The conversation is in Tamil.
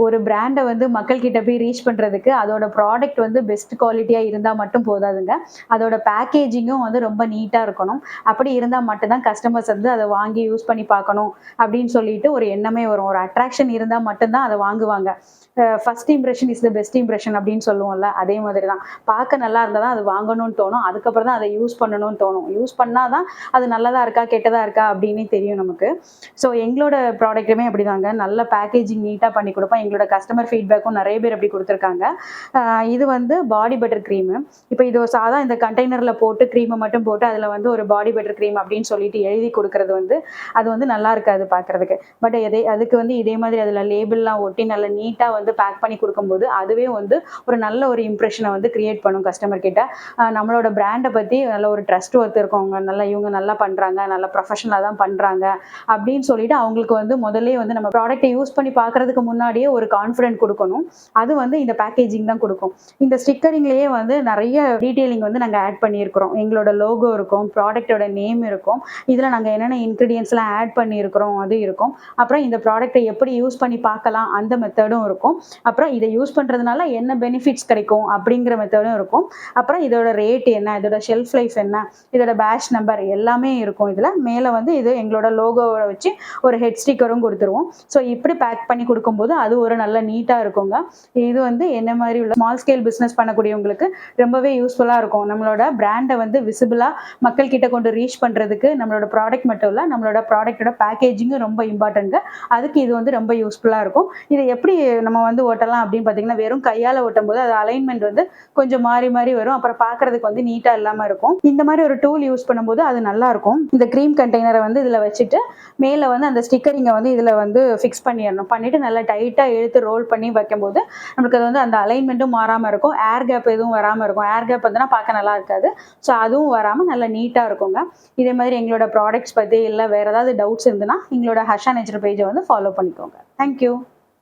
ஒரு பிராண்ட வந்து மக்கள் கிட்ட போய் ரீச் பண்றதுக்கு அதோட ப்ராடக்ட் வந்து பெஸ்ட் குவாலிட்டியா இருந்தா மட்டும் போதாதுங்க. அதோட பேக்கேஜிங்கும் வந்து ரொம்ப நீட்டா இருக்கணும். அப்படி இருந்தா மட்டும் தான் கஸ்டமர்ஸ் வந்து அத வாங்கி யூஸ் பண்ணி பார்க்கணும் அப்படின்னு சொல்லிட்டு ஒரு எண்ணமே வரும். ஒரு அட்ராக்ஷன் இருந்தா மட்டும் தான் அத வாங்குவாங்க. First impression is the best impression அப்படின்னு சொல்லுவோம்ல. அதே மாதிரி தான். பார்க்க நல்லா இருந்தா தான் அது வாங்கணும்னு தோணும். அதுக்கப்புறம் தான் அத யூஸ் பண்ணணும்னு தோணும். யூஸ் பண்ணா தான் அது நல்லதா இருக்கா, கெட்டதா இருக்கா அப்படின்னே தெரியும் நமக்கு. ஸோ எங்களோட ப்ராடக்ட்டுமே அப்படிதாங்க. நல்ல பேக்கேஜிங் நீட்டா பண்ணி குடுப்போம். எங்களோட கஸ்டமர் ஃபீட்பேக்கும் நெறைய பேர் அப்படி குடுத்துருக்காங்க. இது வந்து பாடி பட்டர் கிரீமு. இப்ப இது சாதா இந்த கண்டெய்னர்ல போட்டு கிரீம மட்டும் போட்டு அதில வந்து ஒரு பாடி பட்டர் கிரீம் அப்படின்னு சொல்லிட்டு எழுதி குடுக்குறது வந்து, அது வந்து நல்லா இருக்காது பார்க்கறதுக்கு. பட் அதுக்கு வந்து இதே மாதிரி அதில லேபிள்லாம் ஒட்டி நல்ல நீட்டா வந்து பேக் பண்ணி குடுக்கும்போது, அதுவே வந்து ஒரு நல்ல ஒரு இம்ப்ரஷன வந்து கிரியேட் பண்ணும் கஸ்டமர் கிட்ட. நம்மளோட பிராண்ட பத்தி நல்ல ஒரு ட்ரஸ்ட் ஒர்த் இருக்கவங்க. நல்லா இவங்க நல்லா பண்றாங்க, நல்லா ப்ரொஃபஷனலா தான் பண்றாங்க அப்படின்னு சொல்லிட்டு அவங்களுக்கு வந்து முதல்லயே வந்து நம்ம ப்ராடக்ட்ட யூஸ் பண்ணி பார்க்கறதுக்கு முன்னாடியே ஒரு கான்ஃபிடென்ட் குடுக்கணும். அது வந்து இந்த பேக்கேஜிங் தான் குடுக்கும். இந்த ஸ்டிக்கரிங்லயே வந்து நெறைய டீட்டெயிலிங் வந்து நாங்க ஆட் பண்ணியிருக்கிறோம். எங்களோட லோகோ இருக்கும், ப்ராடக்ட்டோட நேம் இருக்கும். இதுல நாங்க என்னென்ன இன்கிரீடியன்ட்ஸ்லாம் ஆட் பண்ணியிருக்கிறோம் அது இருக்கும். அப்புறம் இந்த ப்ராடக்ட்ட எப்படி யூஸ் பண்ணி பார்க்கலாம் அந்த மெத்தடும் இருக்கும். அப்புறம் இத யூஸ் பண்றதுனால என்ன பெனிஃபிட்ஸ் கிடைக்கும் அப்படிங்கிற மெத்தடும் இருக்கும். அப்புறம் இதோட ரேட் என்ன, இதோட ஷெல்ஃப் லைஃப் என்ன, இதோட பேட்ச் நம்பர் எல்லாமே இருக்கும் இதுல. மேல வந்து இது எங்களோட லோகோவ வச்சு ஒரு ஹெட் ஸ்டிக்கரும் குடுத்துருவோம். ஸோ இப்படி பேக் பண்ணி குடுக்கும்போது அது ஒரு நல்ல நீட்டா இருக்குங்க. இது வந்து என்ன மாரி உள்ள ஸ்மால் ஸ்கேல் பிசினஸ் பண்ணக்கூடியவங்களுக்கு ரொம்பவே யூஸ்ஃபுல்லா இருக்கும். நம்மளோட பிராண்ட வந்து விசிபிளா மக்கள் கிட்ட கொண்டு ரீச் பண்றதுக்கு நம்மளோட ப்ராடக்ட் மட்டும் இல்ல, நம்மளோட ப்ராடக்ட்டோட பேக்கேஜிங்கும் ரொம்ப இம்பார்ட்டன்ட்ங்க. அதுக்கு இது வந்து ரொம்ப யூஸ்ஃபுல்லா இருக்கும். இத எப்படி நம்ம வந்து ஓட்டலாம் அப்படின்னு பார்த்தீங்கன்னா, வெறும் கையால ஓட்டும்போது அது அலைன்மென்ட் வந்து கொஞ்சம் மாறி மாறி வரும். அப்புறம் பார்க்கறதுக்கு வந்து நீட்டா இல்லாம இருக்கும். இந்த மாரி ஒரு டூல் யூஸ் பண்ணும்போது அது நல்லா இருக்கும். இந்த கிரீம் கண்டெய்னர வந்து இதுல வச்சுட்டு, மேல வந்து அந்த ஸ்டிக்கரிங்க வந்து இதுல வந்து ஃபிக்ஸ் பண்ணிறணும். பண்ணிட்டு நல்லா டைட்டா இழுத்து ரோல் பண்ணி வைக்கும்போது, நமக்கு அது வந்து அந்த அலைன்மென்ட்டும் மாறாம இருக்கும். ஏர் கேப் எதுவும் வராம இருக்கும். ஏர் கேப் வந்துனா பார்க்க நல்லா இருக்காது. ஸோ அதுவும் வராம நல்லா நீட்டா இருக்குங்க. இதே மாதிரி எங்களோட ப்ராடக்ட்ஸ் பத்தி இல்ல வேற ஏதாவது டவுட்ஸ் இருந்ததுன்னா, எங்களோட ஹர்ஷா நேச்சர் பேஜ வந்து ஃபாலோ பண்ணிக்கோங்க. Thank you.